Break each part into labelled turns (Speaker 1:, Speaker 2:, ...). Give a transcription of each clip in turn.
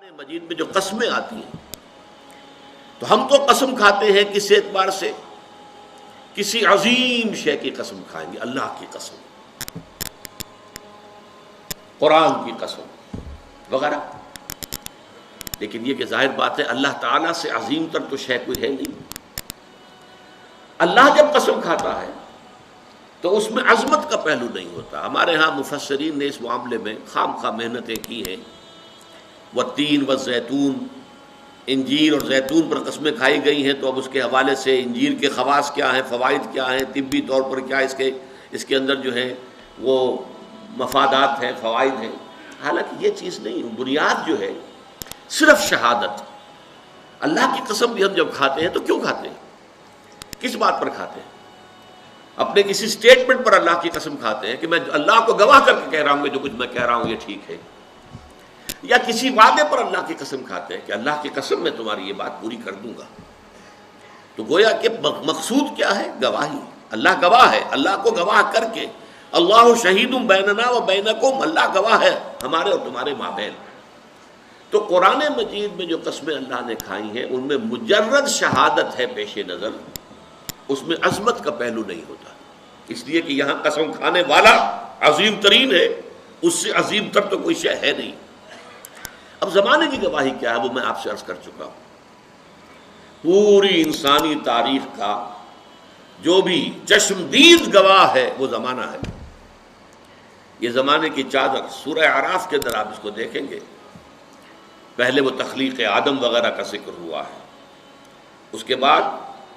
Speaker 1: قرآن مجید میں جو قسمیں آتی ہیں تو ہم تو قسم کھاتے ہیں کس اعتبار سے؟ کسی عظیم شے کی قسم کھائیں گے، اللہ کی قسم، قرآن کی قسم وغیرہ. لیکن یہ کہ ظاہر بات ہے اللہ تعالیٰ سے عظیم تر تو شے کوئی ہے نہیں. اللہ جب قسم کھاتا ہے تو اس میں عظمت کا پہلو نہیں ہوتا. ہمارے ہاں مفسرین نے اس معاملے میں خام خواہ محنتیں کی ہیں. والتین والزیتون، انجیر اور زیتون پر قسمیں کھائی گئی ہیں، تو اب اس کے حوالے سے انجیر کے خواص کیا ہیں، فوائد کیا ہیں، طبی طور پر کیا اس کے اندر جو ہے وہ مفادات ہیں، فوائد ہیں. حالانکہ یہ چیز نہیں، بنیاد جو ہے صرف شہادت. اللہ کی قسم بھی ہم جب کھاتے ہیں تو کیوں کھاتے ہیں؟ کس بات پر کھاتے ہیں؟ اپنے کسی سٹیٹمنٹ پر اللہ کی قسم کھاتے ہیں کہ میں اللہ کو گواہ کر کے کہہ رہا ہوں کہ جو کچھ میں کہہ رہا ہوں یہ ٹھیک ہے، یا کسی وعدے پر اللہ کی قسم کھاتے ہیں کہ اللہ کی قسم میں تمہاری یہ بات پوری کر دوں گا. تو گویا کہ مقصود کیا ہے؟ گواہی. اللہ گواہ ہے، اللہ کو گواہ کر کے اللہ شہید بیننا و بینکم، اللہ گواہ ہے ہمارے اور تمہارے مابین. تو قرآن مجید میں جو قسمیں اللہ نے کھائی ہیں ان میں مجرد شہادت ہے پیش نظر، اس میں عظمت کا پہلو نہیں ہوتا. اس لیے کہ یہاں قسم کھانے والا عظیم ترین ہے، اس سے عظیم تر تو کوئی شے ہے نہیں. اب زمانے کی گواہی کیا ہے وہ میں آپ سے عرض کر چکا ہوں. پوری انسانی تاریخ کا جو بھی چشمدید گواہ ہے وہ زمانہ ہے. یہ زمانے کی چادر سورہ اعراف کے اندر آپ اس کو دیکھیں گے. پہلے وہ تخلیق آدم وغیرہ کا ذکر ہوا ہے، اس کے بعد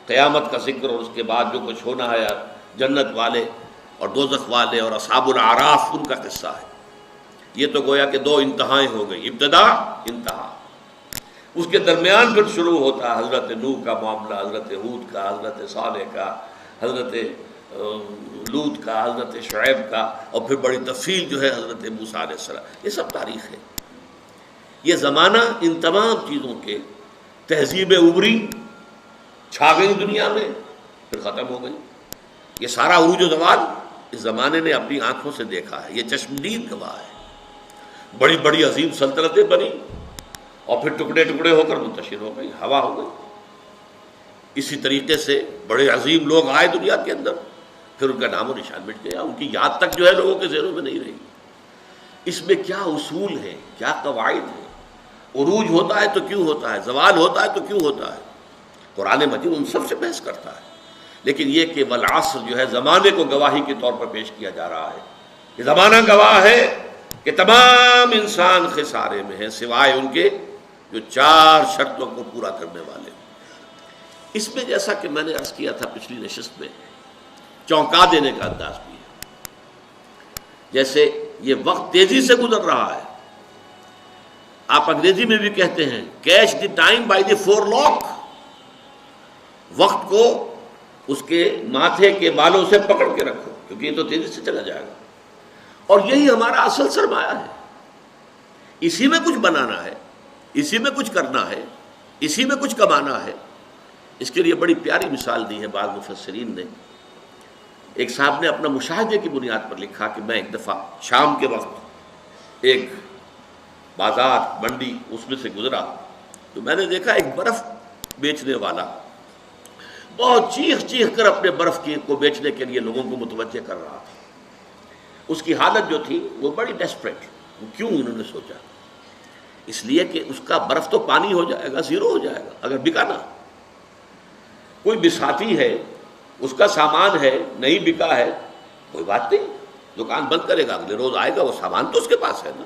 Speaker 1: قیامت کا ذکر، اور اس کے بعد جو کچھ ہونا ہے جنت والے اور دوزخ والے اور اصحاب الاعراف ان کا قصہ ہے. یہ تو گویا کہ دو انتہائیں ہو گئی، ابتدا انتہا. اس کے درمیان پھر شروع ہوتا ہے حضرت نوح کا معاملہ، حضرت ہود کا، حضرت صالح کا، حضرت لوط کا، حضرت شعیب کا، اور پھر بڑی تفصیل جو ہے حضرت موسیٰ علیہ السلام. یہ سب تاریخ ہے. یہ زمانہ ان تمام چیزوں کے تہذیب ابری چھا گئی دنیا میں، پھر ختم ہو گئی. یہ سارا عروج و زوال اس زمانے نے اپنی آنکھوں سے دیکھا ہے. یہ چشمدید گواہ ہے. بڑی بڑی عظیم سلطنتیں بنی اور پھر ٹکڑے ٹکڑے ہو کر منتشر ہو گئی، ہوا ہو گئی. اسی طریقے سے بڑے عظیم لوگ آئے دنیا کے اندر، پھر ان کا نام و نشان مٹ گیا، ان کی یاد تک جو ہے لوگوں کے ذہنوں میں نہیں رہی. اس میں کیا اصول ہیں، کیا قواعد ہیں؟ عروج ہوتا ہے تو کیوں ہوتا ہے، زوال ہوتا ہے تو کیوں ہوتا ہے؟ قرآن مجید ان سب سے بحث کرتا ہے. لیکن یہ کہ والعصر جو ہے زمانے کو گواہی کے طور پر پیش کیا جا رہا ہے. یہ زمانہ گواہ ہے کہ تمام انسان خسارے میں ہیں سوائے ان کے جو چار شرطوں کو پورا کرنے والے. اس میں جیسا کہ میں نے عرض کیا تھا پچھلی نشست میں، چونکا دینے کا انداز بھی ہے. جیسے یہ وقت تیزی سے گزر رہا ہے. آپ انگریزی میں بھی کہتے ہیں catch the time by the forelock. وقت کو اس کے ماتھے کے بالوں سے پکڑ کے رکھو، کیونکہ یہ تو تیزی سے چلا جائے گا. اور یہی ہمارا اصل سرمایہ ہے. اسی میں کچھ بنانا ہے، اسی میں کچھ کرنا ہے، اسی میں کچھ کمانا ہے. اس کے لیے بڑی پیاری مثال دی ہے بعض مفسرین نے. ایک صاحب نے اپنا مشاہدے کی بنیاد پر لکھا کہ میں ایک دفعہ شام کے وقت ایک بازار منڈی اس میں سے گزرا تو میں نے دیکھا ایک برف بیچنے والا بہت چیخ چیخ کر اپنے برف کو بیچنے کے لیے لوگوں کو متوجہ کر رہا تھا. اس کی حالت جو تھی وہ بڑی ڈیسپریٹ. وہ کیوں انہوں نے سوچا؟ اس لیے کہ اس کا برف تو پانی ہو جائے گا، زیرو ہو جائے گا اگر بکا نہ. کوئی بساتی ہے، اس کا سامان ہے، نہیں بکا ہے، کوئی بات نہیں، دکان بند کرے گا، اگلے روز آئے گا، وہ سامان تو اس کے پاس ہے نا.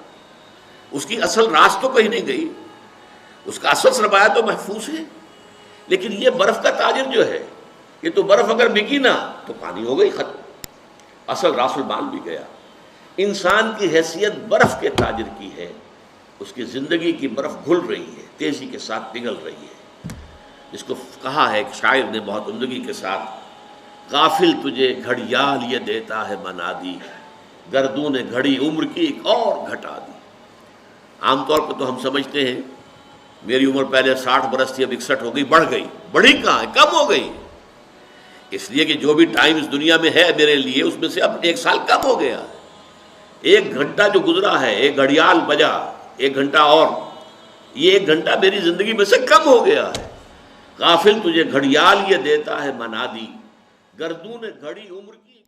Speaker 1: اس کی اصل راس تو کہیں نہیں گئی، اس کا اصل سرمایہ تو محفوظ ہے. لیکن یہ برف کا تاجر جو ہے، یہ تو برف اگر بکی نہ تو پانی ہو گئی، ختم، اصل راس المال بھی گیا. انسان کی حیثیت برف کے تاجر کی ہے. اس کی زندگی کی برف گھل رہی ہے، تیزی کے ساتھ پگھل رہی ہے. جس کو کہا ہے ایک شاعر نے بہت عمدگی کے ساتھ، غافل تجھے گھڑیال یہ دیتا ہے منادی، گردوں نے گھڑی عمر کی ایک اور گھٹا دی. عام طور پر تو ہم سمجھتے ہیں میری عمر پہلے 60 برس تھی، اب 61 ہو گئی، بڑھ گئی. بڑھی کہاں ہے، کم ہو گئی. اس لیے کہ جو بھی ٹائم اس دنیا میں ہے میرے لیے اس میں سے اب 1 سال کم ہو گیا. 1 گھنٹہ جو گزرا ہے، 1 گھڑیال بجا، 1 گھنٹہ اور یہ 1 گھنٹہ میری زندگی میں سے کم ہو گیا ہے۔ غافل تجھے گھڑیال یہ دیتا ہے منادی، گردون گھڑی عمر کی